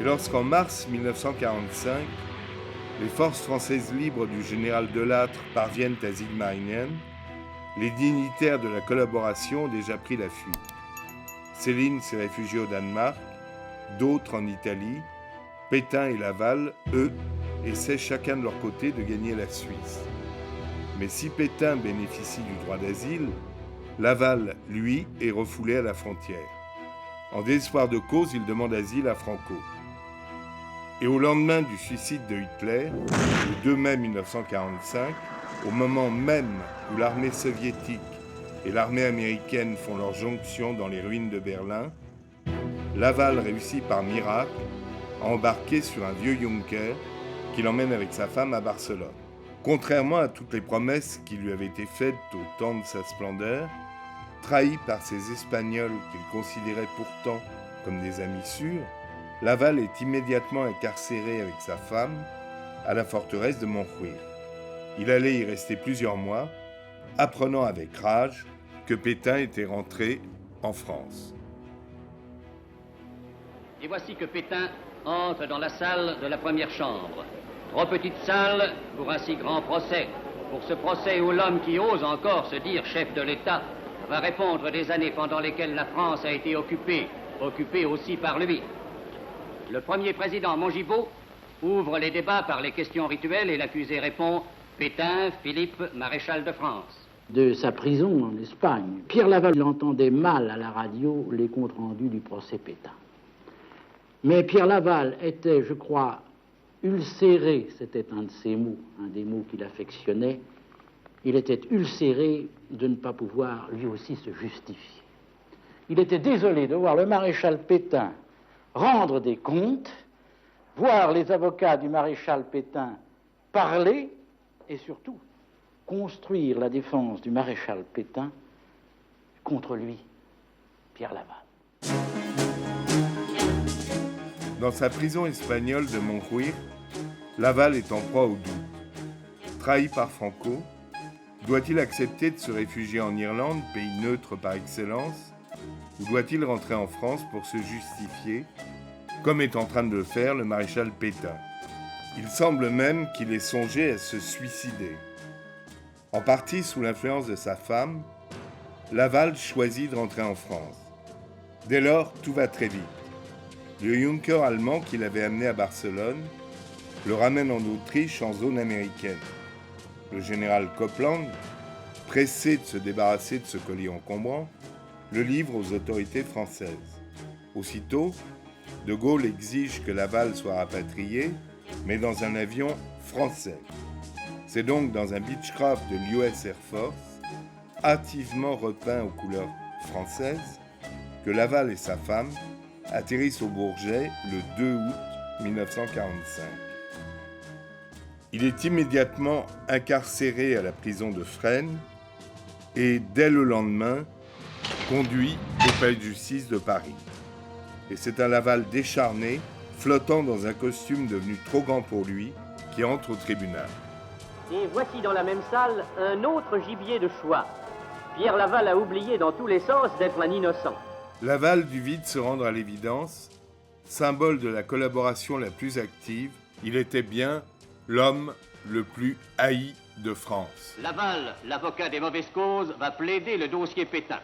lorsqu'en mars 1945, les forces françaises libres du général Delattre parviennent à Sigmaringen, les dignitaires de la collaboration ont déjà pris la fuite. Céline s'est réfugiée au Danemark, d'autres en Italie. Pétain et Laval, eux, essaient chacun de leur côté de gagner la Suisse. Mais si Pétain bénéficie du droit d'asile, Laval, lui, est refoulé à la frontière. En désespoir de cause, il demande asile à Franco. Et au lendemain du suicide de Hitler, le 2 mai 1945, au moment même où l'armée soviétique et l'armée américaine font leur jonction dans les ruines de Berlin, Laval réussit par miracle à embarquer sur un vieux Junker qui l'emmène avec sa femme à Barcelone. Contrairement à toutes les promesses qui lui avaient été faites au temps de sa splendeur, trahi par ces Espagnols qu'il considérait pourtant comme des amis sûrs, Laval est immédiatement incarcéré avec sa femme à la forteresse de Montjuïc. Il allait y rester plusieurs mois, apprenant avec rage que Pétain était rentré en France. Et voici que Pétain entre dans la salle de la première chambre. Trop petite salle pour un si grand procès. Pour ce procès où l'homme qui ose encore se dire chef de l'État va répondre des années pendant lesquelles la France a été occupée aussi par lui. Le premier président Mongibaud ouvre les débats par les questions rituelles et l'accusé répond « Pétain, Philippe, maréchal de France ». De sa prison en Espagne, Pierre Laval entendait mal à la radio les comptes rendus du procès Pétain. Mais Pierre Laval était, je crois, ulcéré, c'était un de ses mots, un des mots qu'il affectionnait, il était ulcéré de ne pas pouvoir lui aussi se justifier. Il était désolé de voir le maréchal Pétain rendre des comptes, voir les avocats du maréchal Pétain parler et surtout construire la défense du maréchal Pétain contre lui, Pierre Laval. Dans sa prison espagnole de Montjuïc, Laval est en proie au doute. Trahi par Franco, doit-il accepter de se réfugier en Irlande, pays neutre par excellence, ou doit-il rentrer en France pour se justifier, comme est en train de le faire le maréchal Pétain? Il semble même qu'il ait songé à se suicider. En partie sous l'influence de sa femme, Laval choisit de rentrer en France. Dès lors, tout va très vite. Le Junker allemand qui l'avait amené à Barcelone le ramène en Autriche en zone américaine. Le général Copland, pressé de se débarrasser de ce colis encombrant, le livre aux autorités françaises. Aussitôt, De Gaulle exige que Laval soit rapatrié, mais dans un avion français. C'est donc dans un Beechcraft de l'US Air Force, hâtivement repeint aux couleurs françaises, que Laval et sa femme atterrissent au Bourget le 2 août 1945. Il est immédiatement incarcéré à la prison de Fresnes et, dès le lendemain, conduit au palais de justice de Paris. Et c'est un Laval décharné, flottant dans un costume devenu trop grand pour lui, qui entre au tribunal. Et voici dans la même salle un autre gibier de choix. Pierre Laval a oublié dans tous les sens d'être un innocent. Laval dut vite se rendre à l'évidence, symbole de la collaboration la plus active, il était bien l'homme le plus haï de France. Laval, l'avocat des mauvaises causes, va plaider le dossier Pétain.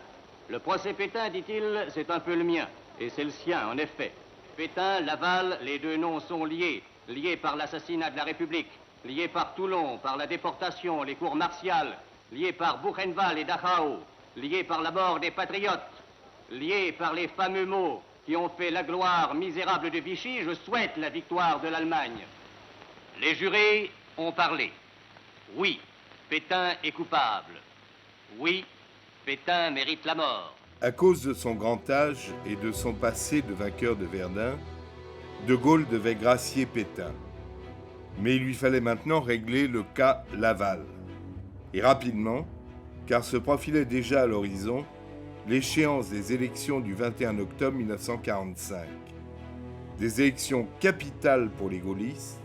Le procès Pétain, dit-il, c'est un peu le mien. Et c'est le sien, en effet. Pétain, Laval, les deux noms sont liés. Liés par l'assassinat de la République. Liés par Toulon, par la déportation, les cours martiales. Liés par Buchenwald et Dachau. Liés par la mort des patriotes. Liés par les fameux mots qui ont fait la gloire misérable de Vichy. Je souhaite la victoire de l'Allemagne. Les jurés ont parlé. Oui, Pétain est coupable. Oui, Pétain mérite la mort. À cause de son grand âge et de son passé de vainqueur de Verdun, De Gaulle devait gracier Pétain. Mais il lui fallait maintenant régler le cas Laval. Et rapidement, car se profilait déjà à l'horizon l'échéance des élections du 21 octobre 1945. Des élections capitales pour les gaullistes,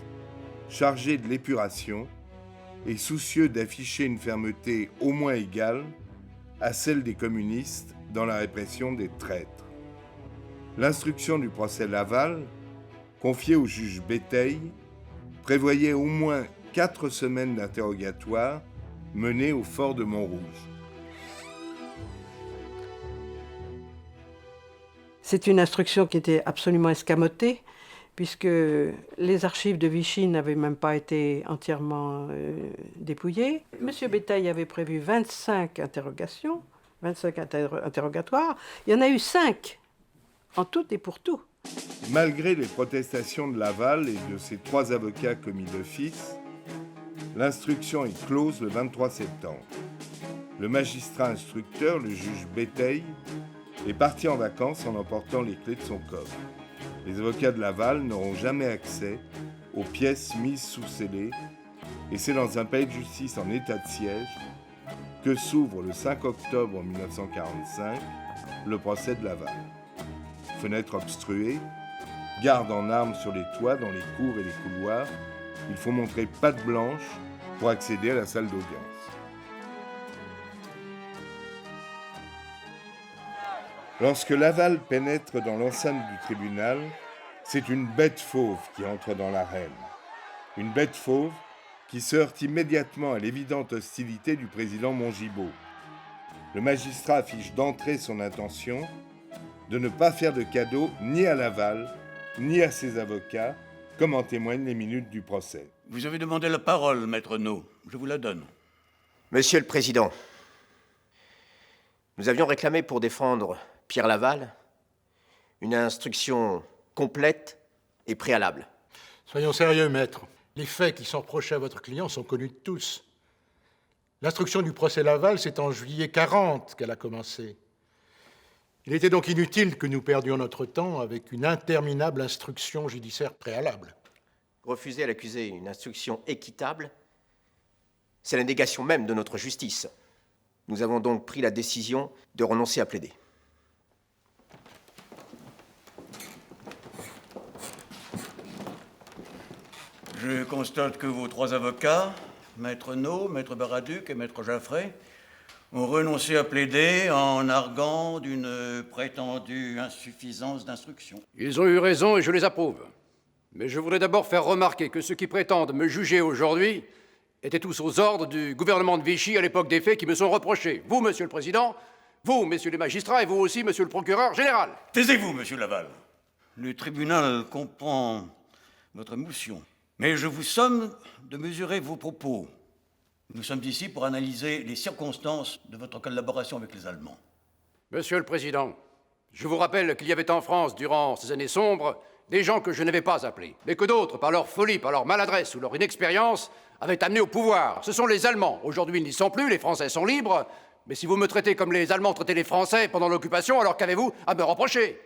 chargés de l'épuration et soucieux d'afficher une fermeté au moins égale à celle des communistes dans la répression des traîtres. L'instruction du procès Laval confié au juge Béteille, prévoyait au moins 4 semaines d'interrogatoire menées au fort de Montrouge. C'est une instruction qui était absolument escamotée, puisque les archives de Vichy n'avaient même pas été entièrement dépouillées. M. Béteille avait prévu 25 interrogations, 25 interrogatoires. Il y en a eu 5, en tout et pour tout. Malgré les protestations de Laval et de ses 3 avocats commis d'office, l'instruction est close le 23 septembre. Le magistrat instructeur, le juge Béteille, est parti en vacances en emportant les clés de son coffre. Les avocats de Laval n'auront jamais accès aux pièces mises sous scellé, et c'est dans un palais de justice en état de siège que s'ouvre le 5 octobre 1945 le procès de Laval. Fenêtres obstruées, garde en armes sur les toits, dans les cours et les couloirs, il faut montrer patte blanche pour accéder à la salle d'audience. Lorsque Laval pénètre dans l'enceinte du tribunal, c'est une bête fauve qui entre dans l'arène. Une bête fauve qui se heurte immédiatement à l'évidente hostilité du président Mongibaud. Le magistrat affiche d'entrée son intention de ne pas faire de cadeau ni à Laval, ni à ses avocats, comme en témoignent les minutes du procès. Vous avez demandé la parole, maître No. Je vous la donne. Monsieur le Président, nous avions réclamé pour défendre Pierre Laval une instruction complète et préalable. Soyons sérieux, maître. Les faits qui sont reprochés à votre client sont connus de tous. L'instruction du procès Laval, c'est en juillet 40 qu'elle a commencé. Il était donc inutile que nous perdions notre temps avec une interminable instruction judiciaire préalable. Refuser à l'accusé une instruction équitable, c'est la négation même de notre justice. Nous avons donc pris la décision de renoncer à plaider. Je constate que vos 3 avocats, maître No, maître Baraduc et maître Jaffray, ont renoncé à plaider en arguant d'une prétendue insuffisance d'instruction. Ils ont eu raison et je les approuve. Mais je voudrais d'abord faire remarquer que ceux qui prétendent me juger aujourd'hui étaient tous aux ordres du gouvernement de Vichy à l'époque des faits qui me sont reprochés. Vous, monsieur le président, vous, messieurs les magistrats, et vous aussi, monsieur le procureur général. Taisez-vous, monsieur Laval. Le tribunal comprend votre motion. Mais je vous somme de mesurer vos propos. Nous sommes ici pour analyser les circonstances de votre collaboration avec les Allemands. Monsieur le Président, je vous rappelle qu'il y avait en France, durant ces années sombres, des gens que je n'avais pas appelés, mais que d'autres, par leur folie, par leur maladresse ou leur inexpérience, avaient amenés au pouvoir. Ce sont les Allemands. Aujourd'hui, ils n'y sont plus, les Français sont libres. Mais si vous me traitez comme les Allemands traitaient les Français pendant l'occupation, alors qu'avez-vous à me reprocher ?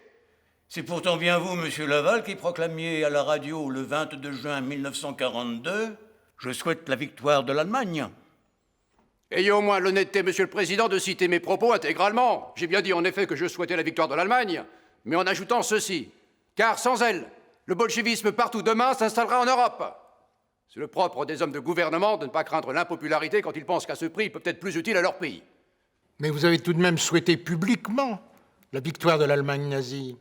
C'est pourtant bien vous, monsieur Laval, qui proclamiez à la radio le 22 juin 1942 « Je souhaite la victoire de l'Allemagne ». Ayez au moins l'honnêteté, monsieur le Président, de citer mes propos intégralement. J'ai bien dit en effet que je souhaitais la victoire de l'Allemagne, mais en ajoutant ceci. Car sans elle, le bolchevisme partout demain s'installera en Europe. C'est le propre des hommes de gouvernement de ne pas craindre l'impopularité quand ils pensent qu'à ce prix, il peut être plus utile à leur pays. Mais vous avez tout de même souhaité publiquement la victoire de l'Allemagne nazie.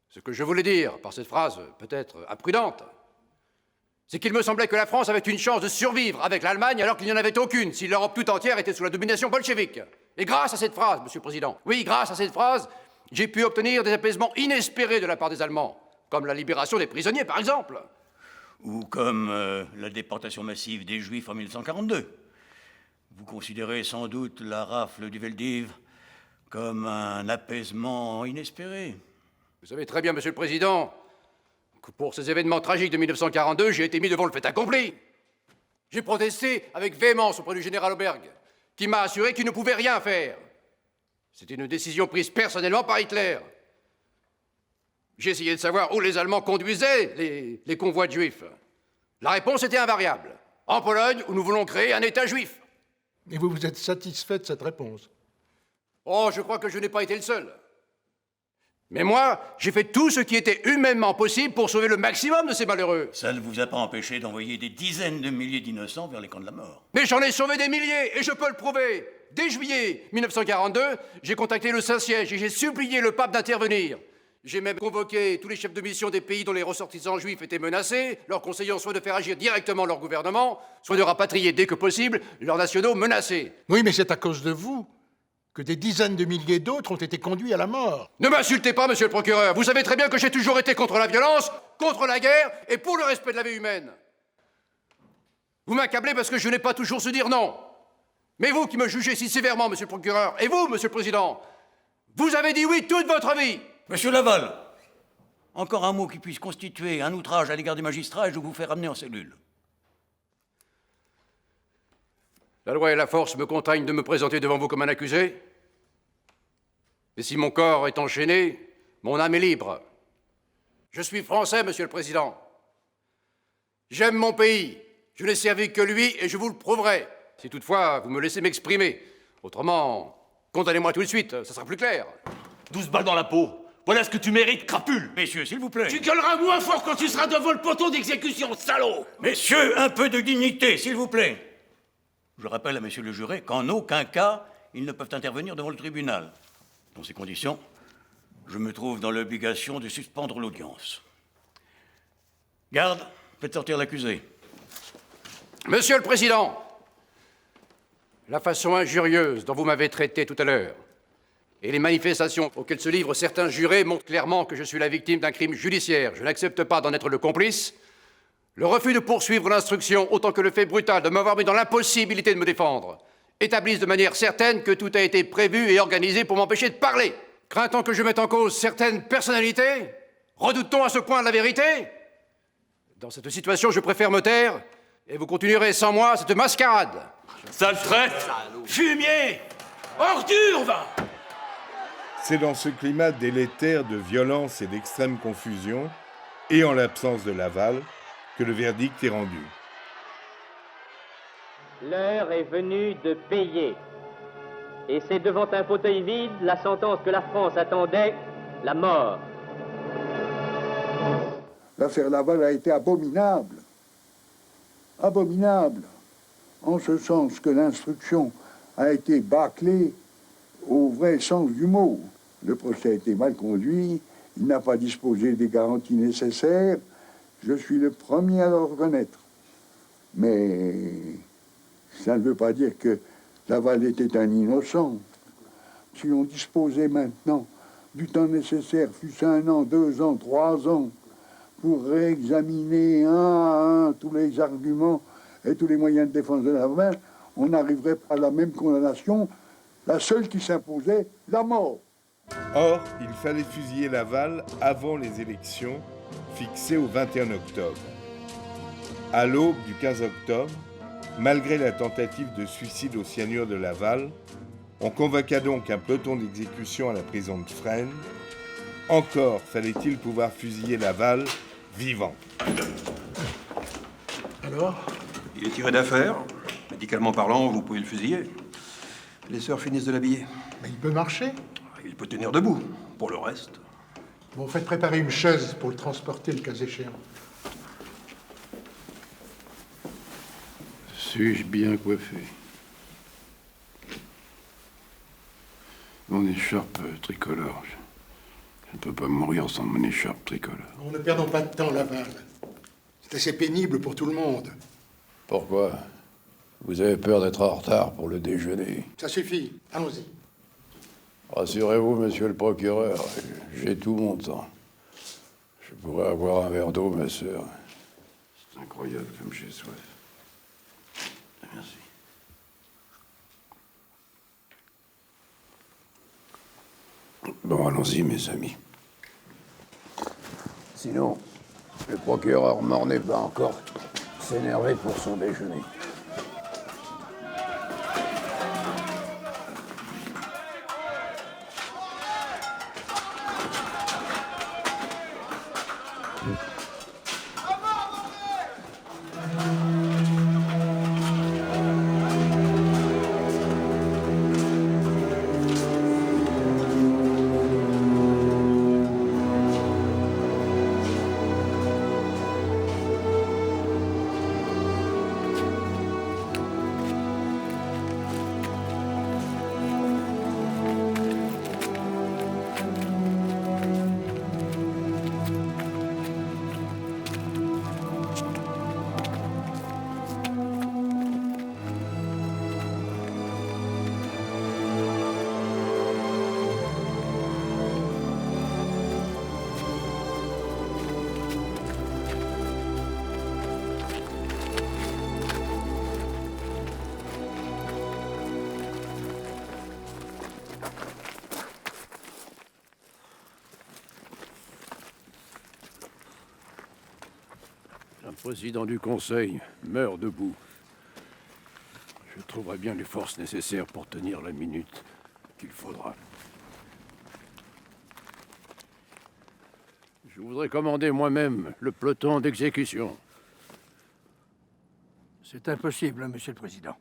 Ce que je voulais dire, par cette phrase peut-être imprudente, c'est qu'il me semblait que la France avait une chance de survivre avec l'Allemagne alors qu'il n'y en avait aucune si l'Europe tout entière était sous la domination bolchevique. Et grâce à cette phrase, monsieur le Président, oui, grâce à cette phrase, j'ai pu obtenir des apaisements inespérés de la part des Allemands, comme la libération des prisonniers, par exemple. Ou comme la déportation massive des Juifs en 1942. Vous considérez sans doute la rafle du Veldiv comme un apaisement inespéré. Vous savez très bien, monsieur le Président, que pour ces événements tragiques de 1942, j'ai été mis devant le fait accompli. J'ai protesté avec véhémence auprès du général Auberg, qui m'a assuré qu'il ne pouvait rien faire. C'était une décision prise personnellement par Hitler. J'ai essayé de savoir où les Allemands conduisaient les convois de Juifs. La réponse était invariable. En Pologne, où nous voulons créer un État juif. Et vous vous êtes satisfait de cette réponse? Oh, je crois que je n'ai pas été le seul. Mais moi, j'ai fait tout ce qui était humainement possible pour sauver le maximum de ces malheureux. Ça ne vous a pas empêché d'envoyer des dizaines de milliers d'innocents vers les camps de la mort. Mais j'en ai sauvé des milliers, et je peux le prouver. Dès juillet 1942, j'ai contacté le Saint-Siège et j'ai supplié le pape d'intervenir. J'ai même convoqué tous les chefs de mission des pays dont les ressortissants juifs étaient menacés, leur conseillant soit de faire agir directement leur gouvernement, soit de rapatrier dès que possible leurs nationaux menacés. Oui, mais c'est à cause de vous que des dizaines de milliers d'autres ont été conduits à la mort. Ne m'insultez pas, monsieur le procureur. Vous savez très bien que j'ai toujours été contre la violence, contre la guerre et pour le respect de la vie humaine. Vous m'accablez parce que je n'ai pas toujours su dire non. Mais vous qui me jugez si sévèrement, monsieur le procureur, et vous, monsieur le président, vous avez dit oui toute votre vie. Monsieur Laval, encore un mot qui puisse constituer un outrage à l'égard des magistrats et je vous fais ramener en cellule. La loi et la force me contraignent de me présenter devant vous comme un accusé. Et si mon corps est enchaîné, mon âme est libre. Je suis français, monsieur le président. J'aime mon pays. Je n'ai servi que lui et je vous le prouverai. Si toutefois vous me laissez m'exprimer. Autrement, condamnez-moi tout de suite, ça sera plus clair. 12 balles dans la peau. Voilà ce que tu mérites, crapule. Messieurs, s'il vous plaît. Tu gueuleras moins fort quand tu seras devant le poteau d'exécution, salaud. Messieurs, un peu de dignité, s'il vous plaît. Je rappelle à messieurs le juré qu'en aucun cas, ils ne peuvent intervenir devant le tribunal. Dans ces conditions, je me trouve dans l'obligation de suspendre l'audience. Garde, faites sortir l'accusé. Monsieur le Président, la façon injurieuse dont vous m'avez traité tout à l'heure et les manifestations auxquelles se livrent certains jurés montrent clairement que je suis la victime d'un crime judiciaire. Je n'accepte pas d'en être le complice. Le refus de poursuivre l'instruction, autant que le fait brutal de m'avoir mis dans l'impossibilité de me défendre, établissent de manière certaine que tout a été prévu et organisé pour m'empêcher de parler. Craint-on que je mette en cause certaines personnalités? Redoute-t-on à ce point la vérité? Dans cette situation, je préfère me taire, et vous continuerez sans moi cette mascarade. Sale traite, fumier, ordure, va. C'est dans ce climat délétère de violence et d'extrême confusion, et en l'absence de Laval, que le verdict est rendu. L'heure est venue de payer. Et c'est devant un fauteuil vide la sentence que la France attendait, la mort. L'affaire Laval a été abominable. Abominable. En ce sens que l'instruction a été bâclée au vrai sens du mot. Le procès a été mal conduit, il n'a pas disposé des garanties nécessaires. Je suis le premier à le reconnaître. Mais ça ne veut pas dire que Laval était un innocent. Si on disposait maintenant du temps nécessaire, fût-ce 1 an, 2 ans, 3 ans, pour réexaminer un à un tous les arguments et tous les moyens de défense de Laval, on n'arriverait pas à la même condamnation, la seule qui s'imposait, la mort. Or, il fallait fusiller Laval avant les élections fixées au 21 octobre. À l'aube du 15 octobre, malgré la tentative de suicide au cyanure de Laval, on convoqua donc un peloton d'exécution à la prison de Fresnes. Encore fallait-il pouvoir fusiller Laval vivant. Alors? Il est tiré d'affaire. Médicalement parlant, vous pouvez le fusiller. Les sœurs finissent de l'habiller. Mais il peut marcher. Il peut tenir debout. Pour le reste... Bon, faites préparer une chaise pour le transporter le cas échéant. Suis-je bien coiffé? Mon écharpe tricolore. Je ne peux pas mourir sans mon écharpe tricolore. Bon, ne perdons pas de temps, Laval. C'est assez pénible pour tout le monde. Pourquoi? Vous avez peur d'être en retard pour le déjeuner? Ça suffit. Allons-y. Rassurez-vous, monsieur le procureur, j'ai tout mon temps. Je pourrais avoir un verre d'eau, ma sœur. C'est incroyable comme j'ai soif. Merci. Bon, allons-y, mes amis. Sinon, le procureur Mornay va encore s'énerver pour son déjeuner. Un président du Conseil meurt debout. Je trouverai bien les forces nécessaires pour tenir la minute qu'il faudra. Je voudrais commander moi-même le peloton d'exécution. C'est impossible, Monsieur le Président.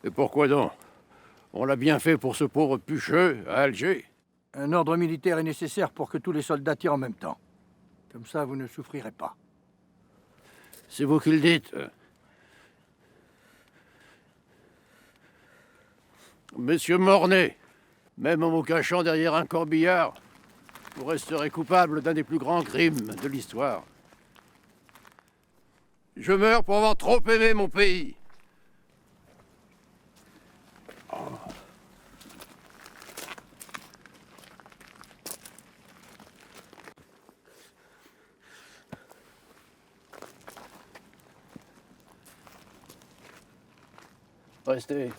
Et pourquoi donc? On l'a bien fait pour ce pauvre Pucheux, à Alger. Un ordre militaire est nécessaire pour que tous les soldats tirent en même temps. Comme ça, vous ne souffrirez pas. C'est vous qui le dites. Monsieur Mornay, même en vous cachant derrière un corbillard, vous resterez coupable d'un des plus grands crimes de l'histoire. Je meurs pour avoir trop aimé mon pays. Oh. Restez.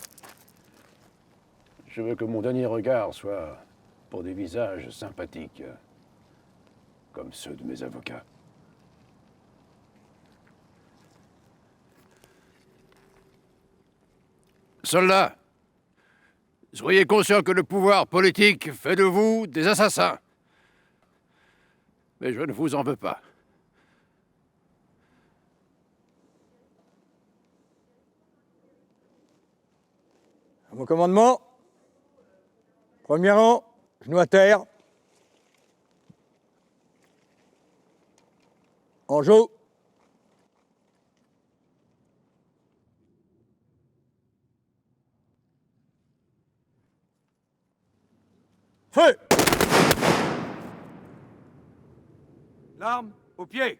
Je veux que mon dernier regard soit pour des visages sympathiques, comme ceux de mes avocats. Soldats, soyez conscients que le pouvoir politique fait de vous des assassins. Mais je ne vous en veux pas. À mon commandement, premier rang, genou à terre. En joue. Feu! L'arme au pied.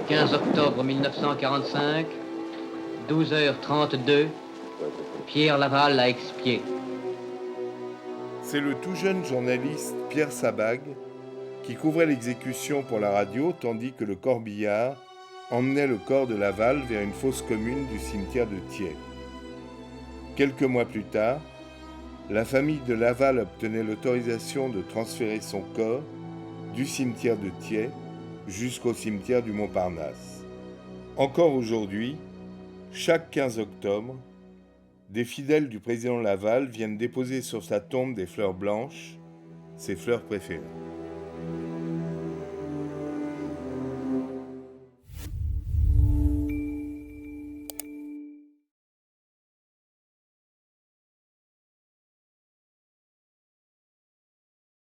« 15 octobre 1945, 12h32, Pierre Laval a expié. » C'est le tout jeune journaliste Pierre Sabag qui couvrait l'exécution pour la radio tandis que le corbillard emmenait le corps de Laval vers une fosse commune du cimetière de Thiais. Quelques mois plus tard, la famille de Laval obtenait l'autorisation de transférer son corps du cimetière de Thiais jusqu'au cimetière du Montparnasse. Encore aujourd'hui, chaque 15 octobre, des fidèles du président Laval viennent déposer sur sa tombe des fleurs blanches, ses fleurs préférées.